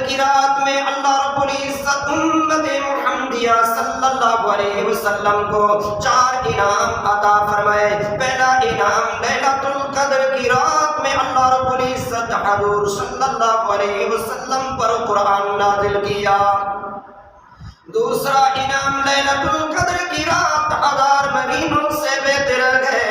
کی رات میں اللہ رب العزت امت محمدیہ صلی اللہ علیہ وسلم کو 4 انعام عطا فرمائے۔ پہلا انعام لیلۃ القدر کی رات میں اللہ رب العزت حضور صلی اللہ علیہ وسلم پر قرآن نازل کیا۔ دوسرا انعام لیلۃ القدر کی رات 1000 مہینوں سے بہتر ہے۔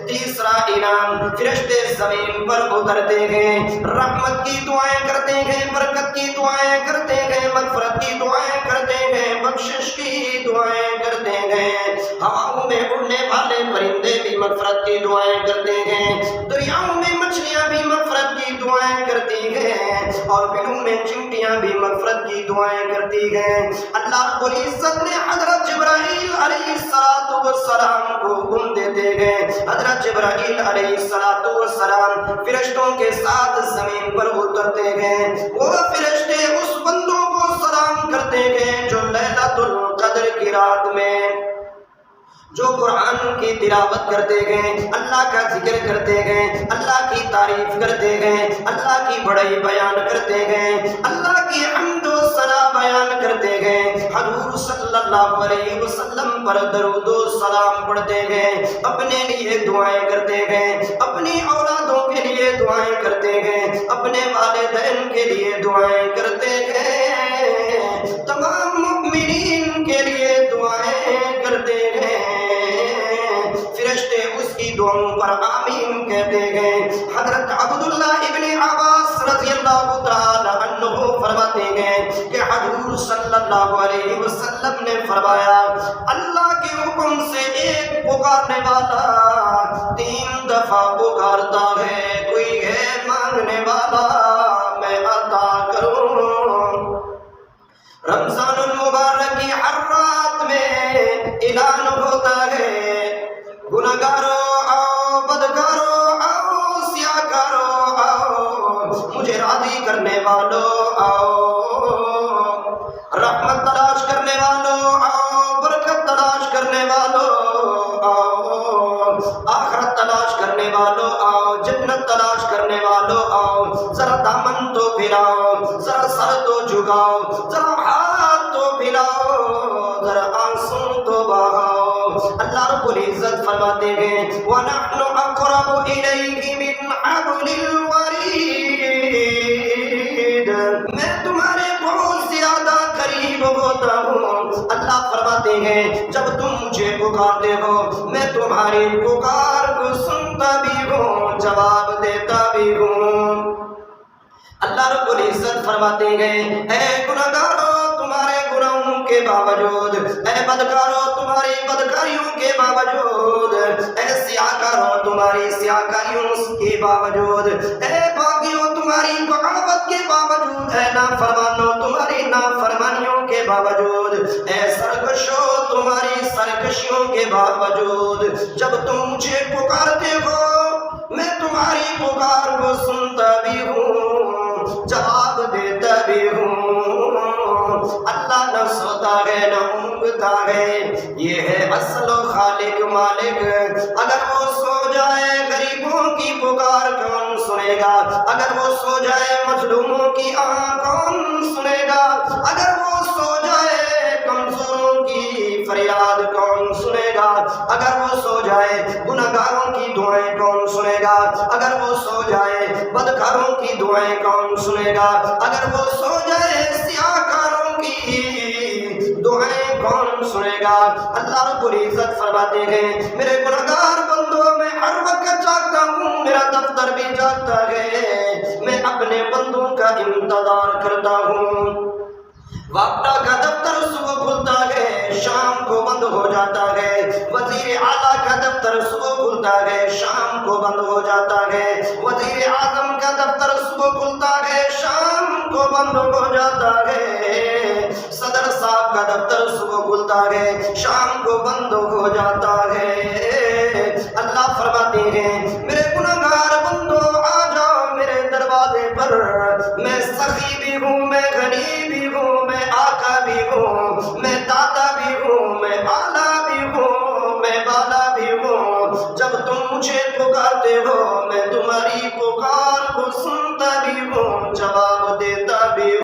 تیسرا انعام فرشتے زمین پر اترتے گئے، رحمت کی دعائیں کرتے گئے، برکت کی دعائیں کرتے گئے، مغفرت کی دعائیں کرتے گئے، بخشش کی دعائیں کرتے گئے۔ ہواؤں میں اڑنے والے پرندے بھی مغفرت کی دعائیں کرتے گئے، دریاؤں میں مچھلیاں بھی مغفرت کی دعائیں کرتی گئے، اور بلوں میں چمٹیاں بھی مغفرت کی دعائیں کرتی گئے۔ اللہ رب العزت نے حضرت جبرائیل علیہ السلام کو حکم دیتے گئے، حضرت جبرائیل علیہ السلام فرشتوں کے ساتھ زمین پر اترتے گئے۔ وہ فرشتے اس بندوں کو سلام کرتے گئے جو لیلۃ القدر کی رات میں جو قرآن کی تلاوت کرتے گئے، اللہ کا ذکر کرتے گئے، اللہ کی تعریف کرتے گئے، اللہ کی بڑائی بیان کرتے گئے، اللہ کی حمد و ثنا بیان کرتے گئے، حضور صلی اللہ علیہ وسلم پر درود و سلام پڑھتے گئے، اپنے لیے دعائیں کرتے گئے، اپنی اولادوں کے لیے دعائیں کرتے گئے، اپنے والدین کے لیے دعائیں کرتے گئے، تمام مؤمنین کے لیے دعائیں کرتے گئے۔ فرشتے اس کی دعاؤں پر آمین کہتے گئے۔ حضرت عبداللہ ابن عباس رضی اللہ تعالی عنہ فرماتے گئے کہ حضور صلی اللہ علیہ وسلم نے فرمایا، اللہ کے حکم سے ایک پکارنے والا 3 دفعہ پکارتا ہے، کوئی ہے مانگنے والا میں عطا کروں۔ رمضان المبارک کی ہر رات میں اعلان ہوتا ہے، گناہگارو آؤ، بدکارو آؤ، سیاہکارو آؤ، مجھے راضی کرنے والو آؤ، رحمت تلاش کرنے والو آؤ، برکت تلاش کرنے والو آؤ، آخرت تلاش کرنے والو آؤ، جنت تلاش کرنے والو آؤ، ذرا دامن تو پھیلاؤ، ذرا سر تو جھکاؤ، ذرا ہاتھ تو پھیلاؤ، ذرا آنسو تو بہاؤ۔ اللہ رب العزت فرماتے ہیں وَنَحْنُ أَقْرَبُ إِلَيْهِ مِنْ حَبْلِ الْوَرِيدِ، میں تمہارے بہت زیادہ قریب ہوتا ہوں۔ اللہ فرماتے ہیں جب تم مجھے پکارتے ہو میں تمہاری پکار کو سنتا بھی ہوں، جواب دیتا بھی ہوں۔ اللہ رب العزت فرماتے ہیں اے گناہگارو تمہارے گناہوں کے باوجود، اے بدکارو تمہاری بدکاریوں کے باوجود، اے سیاہکارو تمہاری سیاہکاریوں کے باوجود، اے باغیوں تمہاری بغاوت کے باوجود، اے نافرمانوں تمہاری نافرمانیوں کے باوجود، اے سرکشوں تمہاری سرکشیوں کے باوجود، جب تم مجھے پکارتے ہو میں تمہاری پکار کو سنتا بھی ہوں، جواب دیتا بھی ہوں۔ اللہ نہ سوتا ہے نہ اونگتا ہے، یہ ہے اصل و خالق مالک۔ اگر وہ سو جائے غریبوں کی پکار کون سنے گا؟ اگر وہ سو جائے مظلوموں کی آہ کون سنے گا؟ اگر وہ سو جائے کمزوروں کی فریاد کون سنے گا؟ اگر وہ سو جائے گناہگاروں کی دعائیں کون سنے گا؟ اگر وہ سو جائے بدکاروں کی دعائیں کون سنے گا؟ اگر وہ سو جائے سیاہکاروں کی دعائیں کون سنے گا؟ اللہ رب العزت فرماتے ہیں میرے گناہگار بندوں میں ہر وقت جاگتا ہوں، میرا دفتر بھی جاگتا ہے، میں اپنے بندوں کا انتظار کرتا ہوں۔ وابڈا کا دفتر صبح کھلتا ہے شام کو بند ہو جاتا ہے، وزیر اعلیٰ کا دفتر صبح کھلتا ہے شام کو بند ہو جاتا ہے، وزیر اعظم کا دفتر صبح کھلتا ہے شام کو بند ہو جاتا ہے، صدر صاحب کا دفتر صبح کھلتا ہے شام کو بند ہو جاتا ہے۔ اللہ فرماتے ہیں میرے گناہگار بندو آ جاؤ میرے دروازے پر، میں سخی بھی ہوں، میں غنی بھی ہوں، میں آقا بھی ہوں، میں داتا بھی ہوں، میں آلا بھی ہوں، میں بالا بھی ہوں۔ جب تم مجھے پکارتے ہو